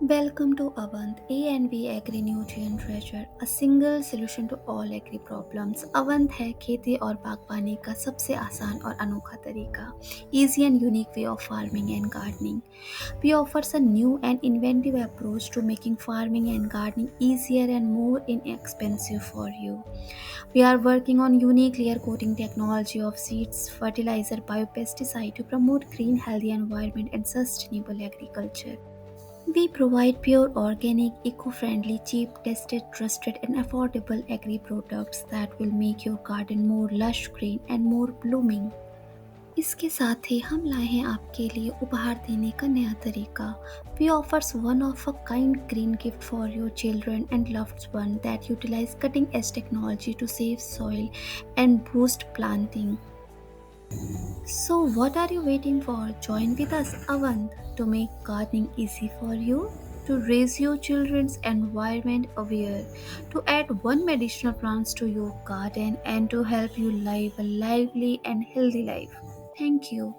Welcome to AVANT, A and B Agri-Nutrient Treasure, a single solution to all agri problems. Avant है खेती और बागबानी का सबसे आसान और अनोखा तरीका, easy and unique way of farming and gardening. We offers a new and inventive approach to making farming and gardening easier and more inexpensive for you. We are working on unique layer coating technology of seeds, fertilizer, biopesticide to promote green, healthy environment and sustainable agriculture. We provide pure organic, eco-friendly, cheap, tested, trusted and affordable agri-products that will make your garden more lush, green and more blooming. इसके साथ ही हम लाए हैं आपके लिए उपहार देने का नया तरीका. We offers one of a kind green gift for your children and loved one that utilize cutting edge technology to save soil and boost planting. So, what are you waiting for? Join with us, Avant, to make gardening easy for you, to raise your children's environment aware, to add one medicinal plants to your garden, and to help you live a lively and healthy life. Thank you.